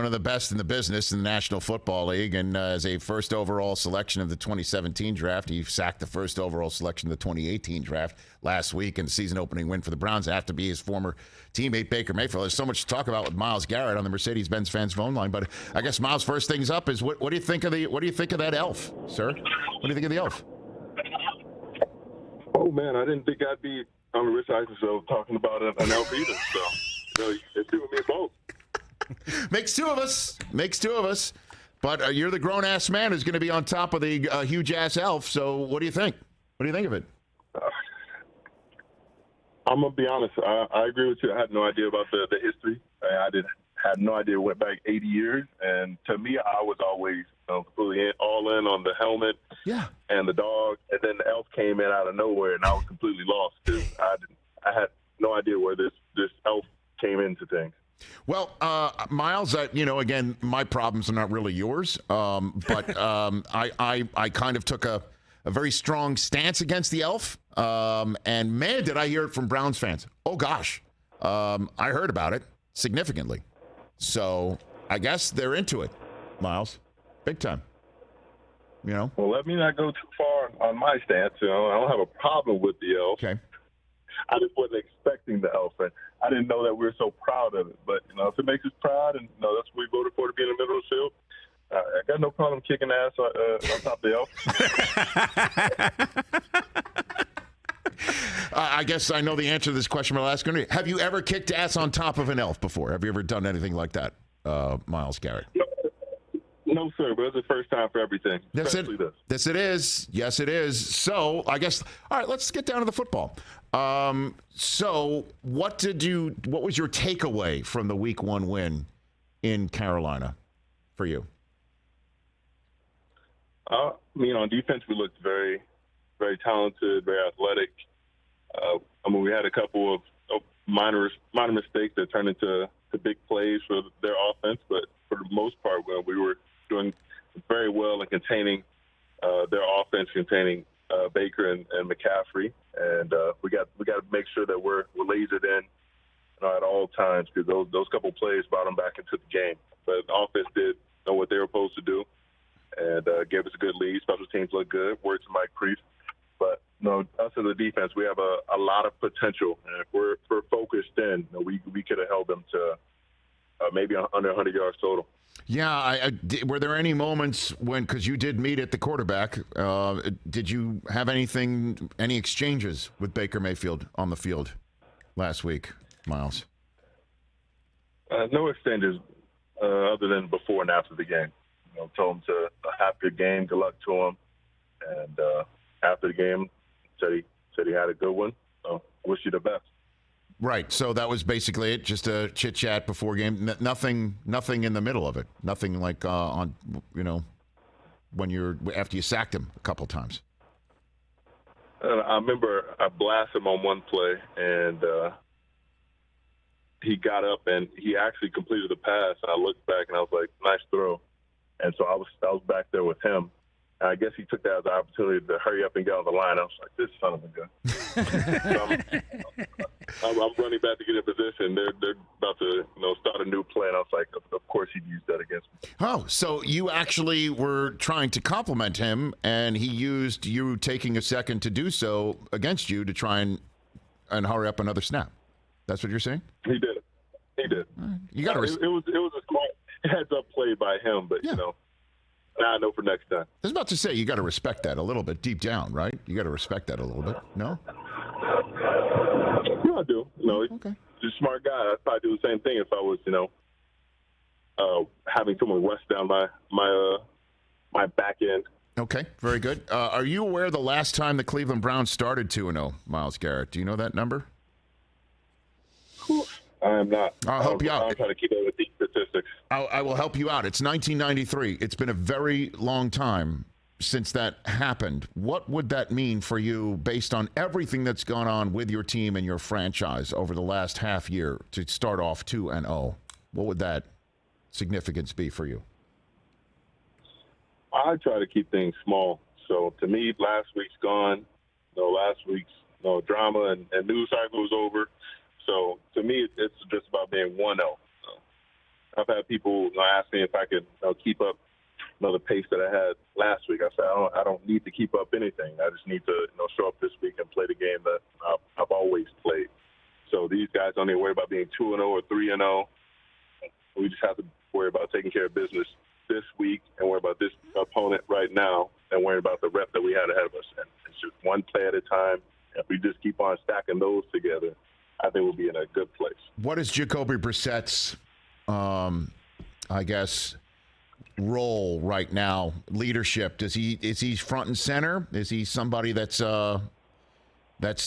of the best in the business in the National Football League, and as a first overall selection of the 2017 draft, he sacked the first overall selection of the 2018 draft last week in the season-opening win for the Browns. It have to be his former teammate Baker Mayfield. There's so much to talk about with Myles Garrett on the Mercedes-Benz fans phone line, but I guess Myles, first things up is what do you think of that elf, sir? What do you think of the elf? Oh man, I didn't think I'd be on the Rich Eisen Show talking about an elf either. So it's doing me both. Makes two of us. But you're the grown-ass man who's going to be on top of the huge-ass elf. So what do you think? What do you think of it? I'm going to be honest. I agree with you. I had no idea about the history. I had no idea it went back 80 years. And to me, I was always completely all in on the helmet and the dog. And then the elf came in out of nowhere, and I was completely lost because I had no idea where this elf came into things. Well, Myles, again, my problems are not really yours, but I kind of took a very strong stance against the elf, and man, did I hear it from Browns fans. Oh, gosh. I heard about it significantly. So I guess they're into it, Myles. Big time. Well, let me not go too far on my stance. I don't have a problem with the elf. Okay. I just wasn't expecting the elf, and I didn't know that we were so proud of it. But, if it makes us proud, and, that's what we voted for, to be in the middle of the field, I got no problem kicking ass on top of the elf. I guess I know the answer to this question. My last question: have you ever kicked ass on top of an elf before? Have you ever done anything like that, Myles Garrett? No, sir, but it's the first time for everything. Yes, it is. Yes, it is. So I guess, all right, let's get down to the football. So what was your takeaway from the week 1 win in Carolina for you? On defense, we looked very, very talented, very athletic. We had a couple of minor mistakes that turned into big plays for their offense, but for the most part, we were doing very well in containing their offense, containing Baker and McCaffrey, and we got to make sure that we're lasered in at all times, because those couple plays brought them back into the game. But the offense did know what they were supposed to do, and gave us a good lead. Special teams look good. Word to Mike Priest. But us as a defense, we have a lot of potential, and if we're focused in, we could have held them to maybe under 100 yards total. Yeah, were there any moments when, because you did meet at the quarterback, did you have any exchanges with Baker Mayfield on the field last week, Myles? No exchanges other than before and after the game. Told him to have a good game, good luck to him, and after the game, said he had a good one. So wish you the best. Right. So that was basically it. Just a chit chat before game. Nothing in the middle of it. Nothing like when after you sacked him a couple times. I remember I blasted him on one play, and he got up and he actually completed the pass. And I looked back and I was like, nice throw. And so I was back there with him. And I guess he took that as an opportunity to hurry up and get on the line. I was like, this son of a gun. So I'm running back to get in position. They're about to start a new play. And I was like, of course he'd use that against me. Oh, so you actually were trying to compliment him, and he used you taking a second to do so against you to try and hurry up another snap. That's what you're saying? He did. You got to. It was a smart heads-up play by him, but now I know for next time. I was about to say, you got to respect that a little bit deep down, right? You got to respect that a little bit. No? Yeah, I do. Okay. He's a smart guy. I'd probably do the same thing if I was, having someone rush down my back end. Okay, very good. Are you aware the last time the Cleveland Browns started 2-0, Myles Garrett? Do you know that number? I am not. I'll help you out. I'm trying to keep up with the statistics. I will help you out. It's 1993. It's been a very long time since that happened. What would that mean for you based on everything that's gone on with your team and your franchise over the last half year to start off 2-0? What would that significance be for you? I try to keep things small. So to me, last week's gone. Last week's drama and news cycle was over. So to me, it's just about being 1-0. So I've had people ask me if I could keep up the pace that I had last week. I said I don't need to keep up anything. I just need to show up this week and play the game that I've always played. So these guys don't need to worry about being 2-0 or 3-0. We just have to worry about taking care of business this week and worry about this opponent right now and worry about the rep that we had ahead of us. And it's just one play at a time. If we just keep on stacking those together, I think we'll be in a good place. What is Jacoby Brissett's, role right now? Leadership? Is he front and center? Is he somebody that's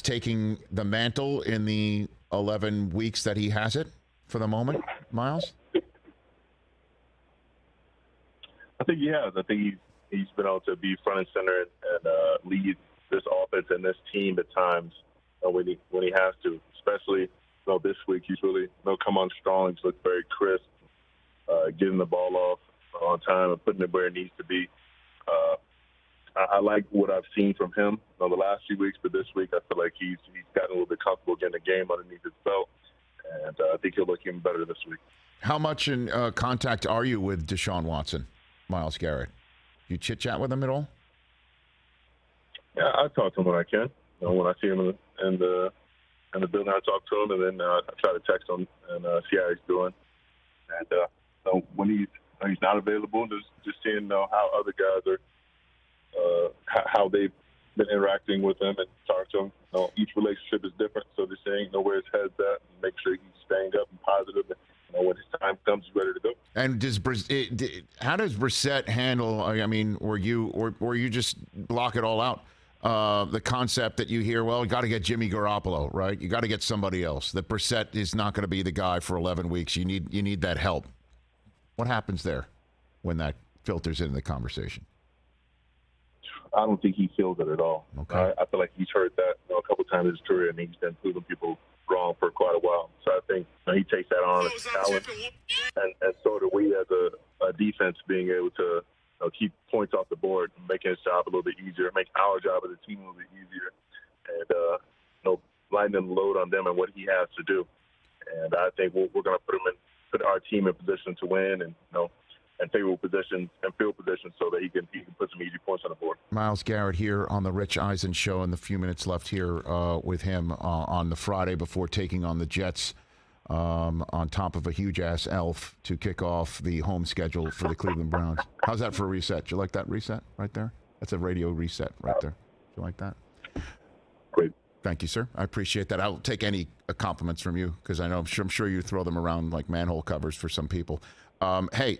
taking the mantle in the 11 weeks that he has it for the moment, Myles? I think he has. I think he's been able to be front and center and lead this offense and this team at times when he has to. Especially this week, he's really come on strong. He's looked very crisp, getting the ball off on time and putting it where it needs to be. I like what I've seen from him the last few weeks, but this week I feel like he's gotten a little bit comfortable getting the game underneath his belt, and I think he'll look even better this week. How much in contact are you with Deshaun Watson, Myles Garrett? You chit-chat with him at all? Yeah, I talk to him when I can. When I see him in the building, I talk to him, and then I try to text him and see how he's doing. And when he's not available, just seeing how other guys are, how they've been interacting with him and talking to him. Each relationship is different, so just saying where his head's at and make sure he's staying up and positive. And when his time comes, he's ready to go. And how does Brissett handle? I mean, or you just block it all out? The concept that you hear, well, you got to get Jimmy Garoppolo, right? You got to get somebody else. That Brissett is not going to be the guy for 11 weeks. You need that help. What happens there when that filters into the conversation? I don't think he feels it at all. Okay. I feel like he's heard that a couple times in his career, and he's been proving people wrong for quite a while. So I think he takes that on as a challenge, and so do we as a defense being able to keep points off the board, making his job a little bit easier, make our job as a team a little bit easier, and lightening the load on them and what he has to do. And I think we're going to put our team in position to win, and favorable positions and field positions so that he can put some easy points on the board. Myles Garrett here on the Rich Eisen Show, and the few minutes left here with him on the Friday before taking on the Jets on top of a huge-ass elf to kick off the home schedule for the Cleveland Browns. How's that for a reset? Do you like that reset right there? That's a radio reset right there. Do you like that? Great. Thank you, sir. I appreciate that. I'll take any compliments from you because I'm sure you throw them around like manhole covers for some people. Hey,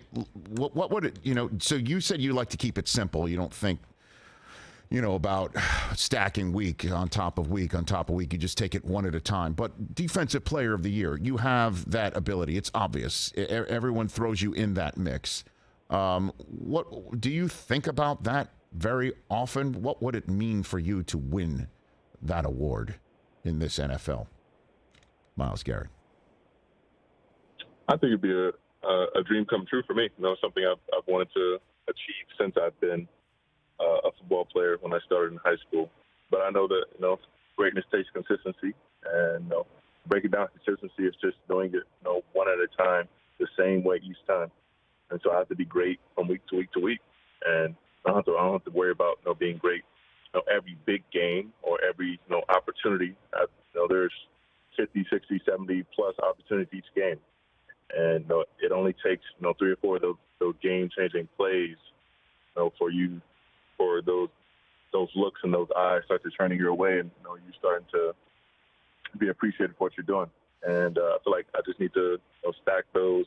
what would it, so you said you like to keep it simple. You don't think, about stacking week on top of week on top of week. You just take it one at a time. But Defensive Player of the Year, you have that ability. It's obvious. Everyone throws you in that mix. What do you think about that very often? What would it mean for you to win that award in this NFL? Myles Garrett. I think it'd be a dream come true for me. Something I've wanted to achieve since I've been a football player when I started in high school. But I know that greatness takes consistency, and breaking down consistency is just doing it one at a time, the same way each time. And so I have to be great from week to week to week, and I don't have to worry about being great every big game or every opportunity. There's 50, 60, 70 plus opportunities each game. And it only takes 3 or 4 of those game-changing plays, for those looks and those eyes start to turning your way, and you're starting to be appreciated for what you're doing. And I feel like I just need to stack those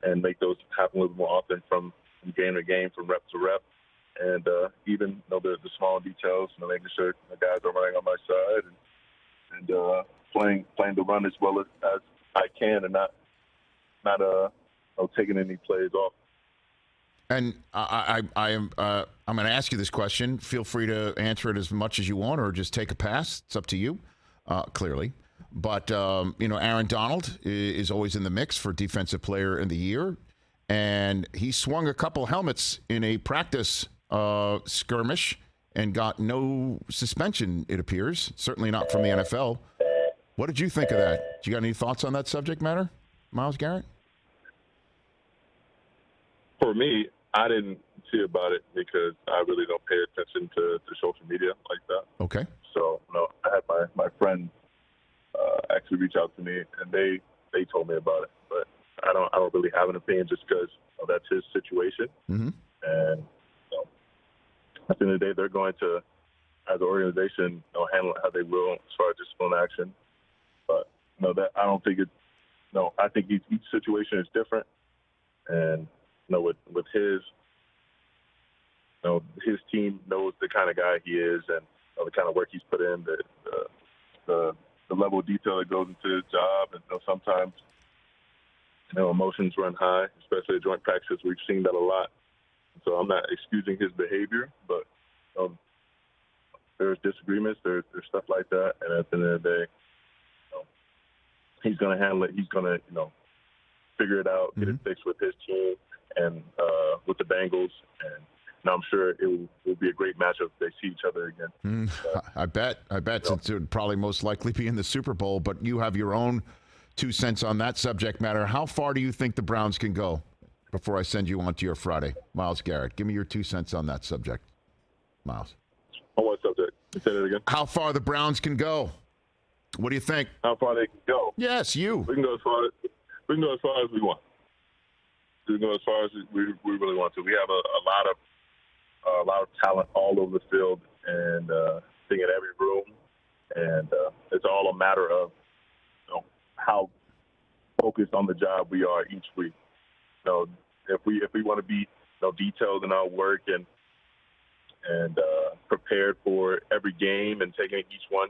and make those happen a little more often from game to game, from rep to rep, and even the small details, making sure the guys are running on my side and playing the run as well as I can, and not taking any plays off. And I'm going to ask you this question. Feel free to answer it as much as you want, or just take a pass. It's up to you, clearly. But Aaron Donald is always in the mix for Defensive Player of the Year, and he swung a couple helmets in a practice skirmish and got no suspension. It appears, certainly not from the NFL. What did you think of that? Do you got any thoughts on that subject matter, Myles Garrett? For me, I didn't see about it because I really don't pay attention to social media like that. Okay. So, I had my friend actually reach out to me, and they told me about it. But I don't really have an opinion just because that's his situation. Mm-hmm. And at the end of the day, they're going to, as an organization, handle it how they will as far as discipline action. But that I don't think it's. No, I think each situation is different, and with his, his team knows the kind of guy he is, and the kind of work he's put in, the level of detail that goes into his job, and sometimes emotions run high, especially at joint practice. We've seen that a lot. So I'm not excusing his behavior, but there's disagreements, there's stuff like that, and at the end of the day, he's going to handle it. He's going to figure it out, get it fixed with his team and with the Bengals, and I'm sure it will be a great matchup if they see each other again. I bet since it would probably most likely be in the Super Bowl, but you have your own 2 cents on that subject matter. How far do you think the Browns can go before I send you on to your Friday? Myles Garrett, give me your 2 cents on that subject. Myles. On what subject? Say that again. How far the Browns can go. What do you think? How far they can go? Yes, you. We can go as far as we want. We can go as far as we really want to. We have a lot of talent all over the field, and being in every room, and it's all a matter of how focused on the job we are each week. If we want to be detailed in our work and prepared for every game and taking each one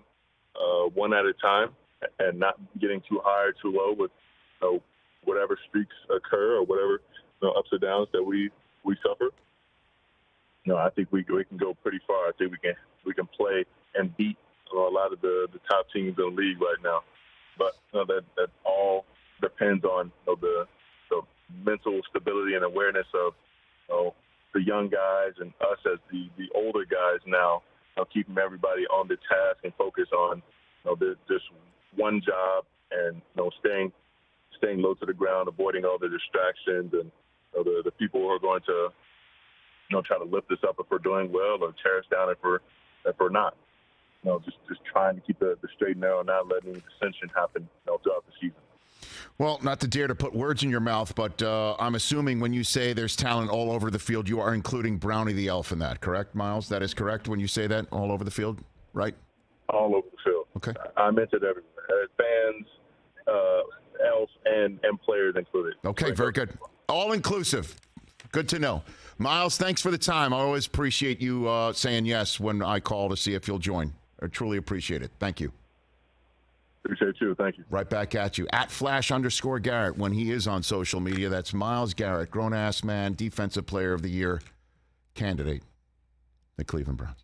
at a time, and not getting too high or too low with whatever streaks occur or whatever ups or downs that we suffer. I think we can go pretty far. I think we can play and beat a lot of the top teams in the league right now. But that all depends on the mental stability and awareness of the young guys and us as the older guys now, keeping everybody on the task and focus on this one job, and staying low to the ground, avoiding all the distractions and the people who are going to try to lift us up if we're doing well or tear us down if we're not. Just trying to keep the straight and narrow, not letting dissension happen throughout the season. Well, not to dare to put words in your mouth, but I'm assuming when you say there's talent all over the field, you are including Brownie the Elf in that, correct, Myles? That is correct when you say that, all over the field, right? All over the field. Okay. I meant it everywhere. Fans, elves, and players included. Okay, very good. All inclusive. Good to know. Myles, thanks for the time. I always appreciate you saying yes when I call to see if you'll join. I truly appreciate it. Thank you. Appreciate you. Thank you. Right back at you. At @Flash_Garrett when he is on social media. That's Myles Garrett, grown-ass man, Defensive Player of the Year candidate, the Cleveland Browns.